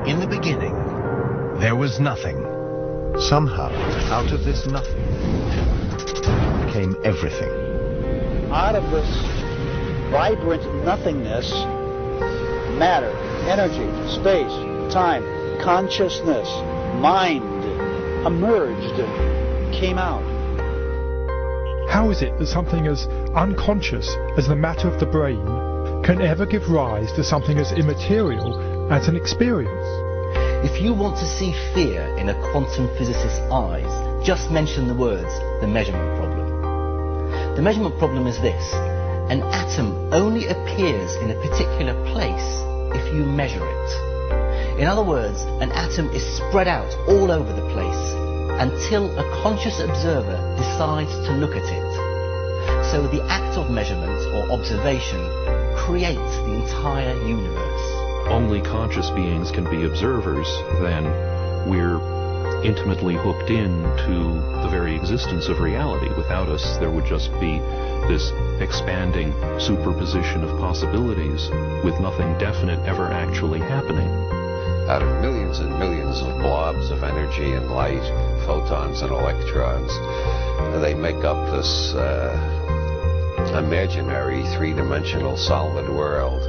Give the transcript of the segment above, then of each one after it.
In the beginning, there was nothing. Somehow, out of this nothing, came everything. Out of this vibrant nothingness, matter, energy, space, time, consciousness, mind emerged, came out. How is it that something as unconscious as the matter of the brain can ever give rise to something as immaterial as an experience? If you want to see fear in a quantum physicist's eyes, just mention the words, the measurement problem. The measurement problem is this: an atom only appears in a particular place if you measure it. In other words, an atom is spread out all over the place until a conscious observer decides to look at it. So the act of measurement or observation creates the entire universe. Only conscious beings can be observers, then we're intimately hooked into the very existence of reality. Without us, there would just be this expanding superposition of possibilities with nothing definite ever actually happening. Out of millions and millions of blobs of energy and light, photons and electrons, they make up this imaginary three-dimensional solid world,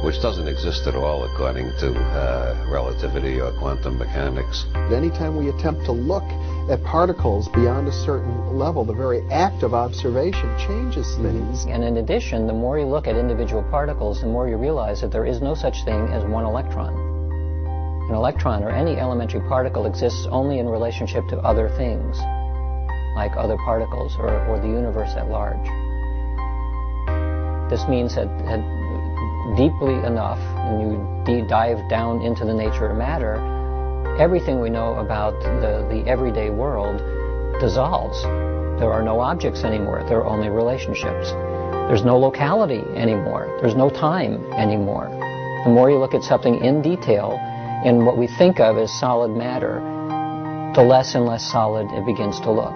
which doesn't exist at all according to relativity or quantum mechanics. Anytime we attempt to look at particles beyond a certain level, the very act of observation changes things. And in addition, the more you look at individual particles, the more you realize that there is no such thing as one electron. An electron, or any elementary particle, exists only in relationship to other things, like other particles or the universe at large. This means that deeply enough, when you dive down into the nature of matter, everything we know about the everyday world dissolves. There are no objects anymore. There are only relationships. There's no locality anymore. There's no time anymore. The more you look at something in detail, in what we think of as solid matter, the less and less solid it begins to look.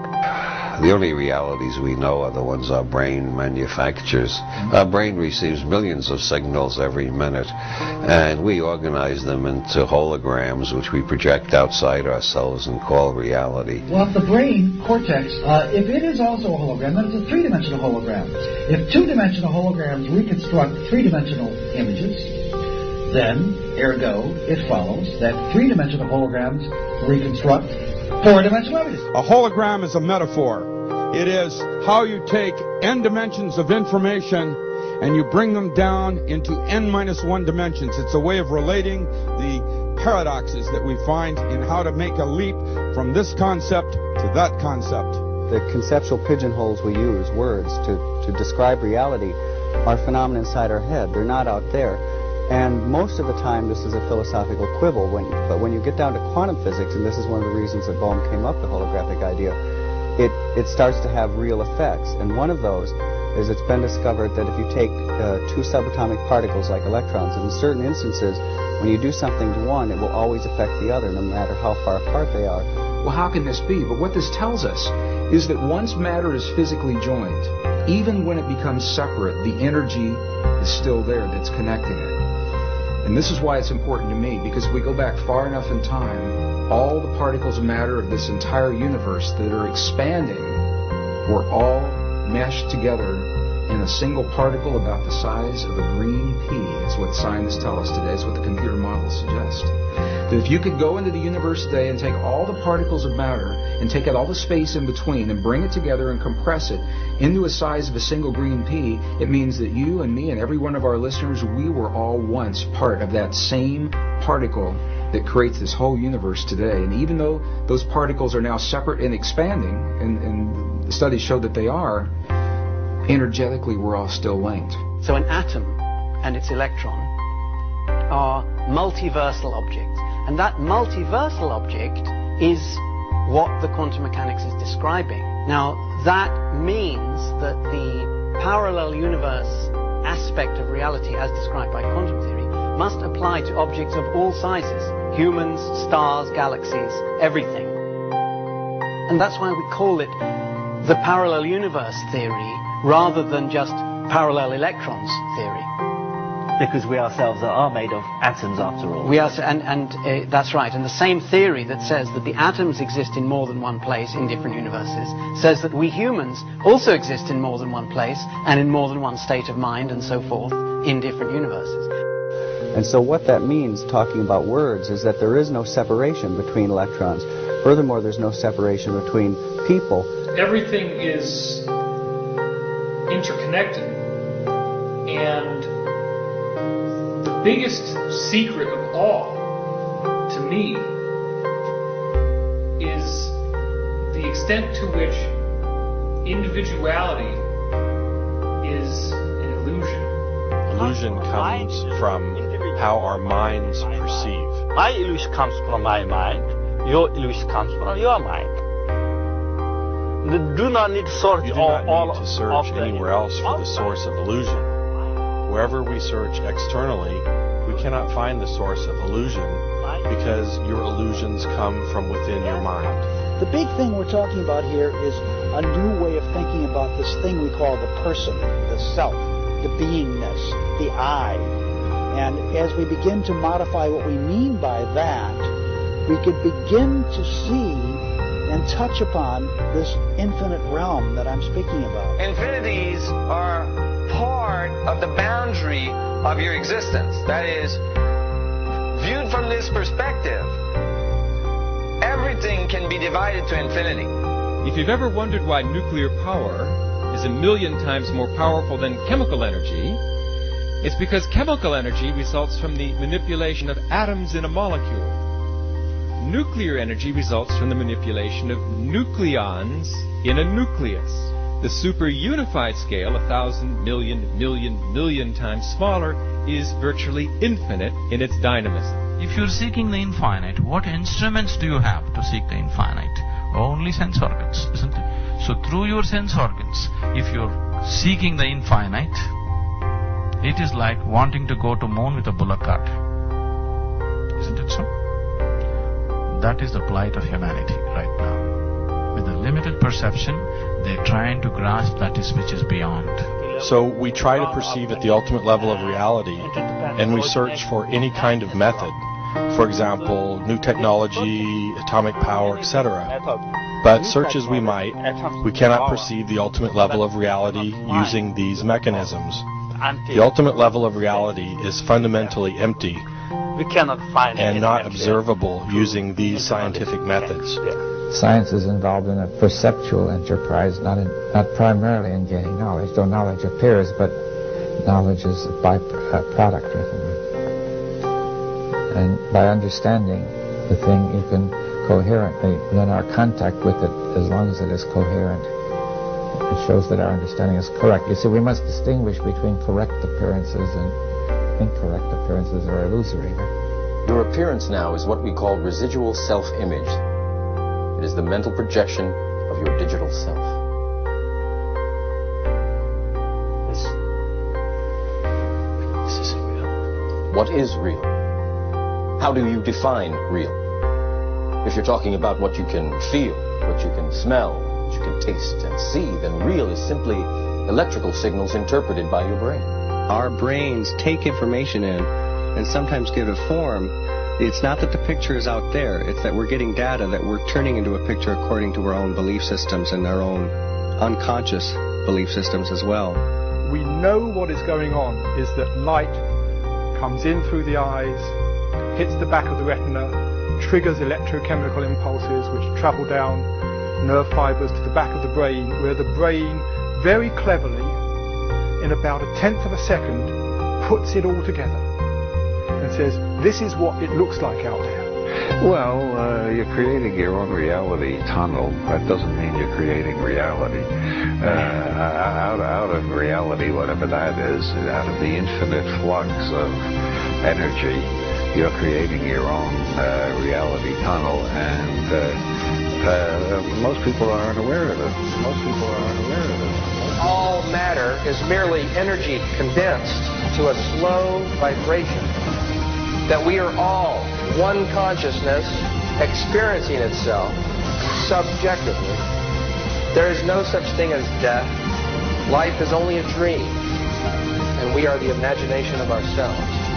The only realities we know are the ones our brain manufactures. Our brain receives millions of signals every minute, and we organize them into holograms, which we project outside ourselves and call reality. Well, the brain cortex, if it is also a hologram, then it's a three-dimensional hologram. If two-dimensional holograms reconstruct three-dimensional images, then, ergo, it follows that three-dimensional holograms reconstruct four-dimensional images. A hologram is a metaphor. It is how you take n dimensions of information and you bring them down into n-1 dimensions. It's a way of relating the paradoxes that we find in how to make a leap from this concept to that concept. The conceptual pigeonholes we use, words, to describe reality, are phenomena inside our head. They're not out there. And most of the time, this is a philosophical quibble. But when you get down to quantum physics, and this is one of the reasons that Bohm came up with the holographic idea, it starts to have real effects. And one of those is it's been discovered that if you take two subatomic particles like electrons, and in certain instances, when you do something to one, it will always affect the other, no matter how far apart they are. Well, how can this be? But what this tells us is that once matter is physically joined, even when it becomes separate, the energy is still there that's connecting it. And this is why it's important to me, because if we go back far enough in time, all the particles of matter of this entire universe that are expanding were all meshed together in a single particle about the size of a green pea. It's what scientists tell us today. It's what the computer models suggest. That if you could go into the universe today and take all the particles of matter and take out all the space in between and bring it together and compress it into a size of a single green pea, it means that you and me and every one of our listeners, we were all once part of that same particle that creates this whole universe today. And even though those particles are now separate and expanding, and the studies show that they are, energetically we're all still linked. So an atom and its electron are multiversal objects. And that multiversal object is what the quantum mechanics is describing. Now, that means that the parallel universe aspect of reality as described by quantum theory must apply to objects of all sizes. Humans, stars, galaxies, everything. And that's why we call it the parallel universe theory rather than just parallel electrons theory. Because we ourselves are made of atoms after all. We are, that's right. And the same theory that says that the atoms exist in more than one place in different universes says that we humans also exist in more than one place and in more than one state of mind and so forth in different universes. And so what that means, talking about words, is that there is no separation between electrons. Furthermore, there's no separation between people. Everything is interconnected, and the biggest secret of all, to me, is the extent to which individuality is an illusion. Illusion comes from how our minds perceive. My illusion comes from my mind. Your illusion comes from your mind. Do not need to search you do not need to search anywhere else for the source of illusion. Wherever we search externally, we cannot find the source of illusion because your illusions come from within your mind. The big thing we're talking about here is a new way of thinking about this thing we call the person, the self, the beingness, the I. And as we begin to modify what we mean by that, we could begin to see and touch upon this infinite realm that I'm speaking about. Infinities are part of the boundary of your existence. That is, viewed from this perspective, everything can be divided to infinity. If you've ever wondered why nuclear power is 1,000,000 times more powerful than chemical energy, it's because chemical energy results from the manipulation of atoms in a molecule. Nuclear energy results from the manipulation of nucleons in a nucleus. The super-unified scale, 1,000 million times smaller, is virtually infinite in its dynamism. If you're seeking the infinite, what instruments do you have to seek the infinite? Only sense organs, isn't it? So through your sense organs, if you're seeking the infinite, it is like wanting to go to moon with a bullock cart. Isn't it so? That is the plight of humanity right now. With a limited perception, they're trying to grasp that which is beyond. So we try to perceive at the ultimate level of reality, and we search for any kind of method. For example, new technology, atomic power, etc. But search as we might, we cannot perceive the ultimate level of reality using these mechanisms. The ultimate level of reality is fundamentally empty. We cannot find and not observable using these scientific methods. Science is involved in a perceptual enterprise, not primarily in gaining knowledge, though knowledge appears, but knowledge is a byproduct of it. And by understanding the thing, you can coherently, then our contact with it, as long as it is coherent, it shows that our understanding is correct. You see, we must distinguish between correct appearances and incorrect appearances or illusory. Your appearance now is what we call residual self-image. It is the mental projection of your digital self. This isn't real. What is real? How do you define real? If you're talking about what you can feel, what you can smell, what you can taste and see, then real is simply electrical signals interpreted by your brain. Our brains take information in and sometimes give it form. It's not that the picture is out there, it's that we're getting data that we're turning into a picture according to our own belief systems and our own unconscious belief systems as well. We know what is going on is that light comes in through the eyes, hits the back of the retina, triggers electrochemical impulses which travel down nerve fibers to the back of the brain, where the brain very cleverly, in about 1/10 of a second, puts it all together and says, this is what it looks like out there. Well, you're creating your own reality tunnel. That doesn't mean you're creating reality. Out of reality, whatever that is, out of the infinite flux of energy, you're creating your own reality tunnel, and most people aren't aware of it. Most people aren't aware of it. All matter is merely energy condensed to a slow vibration. That we are all one consciousness experiencing itself subjectively. There is no such thing as death. Life is only a dream. and we are the imagination of ourselves.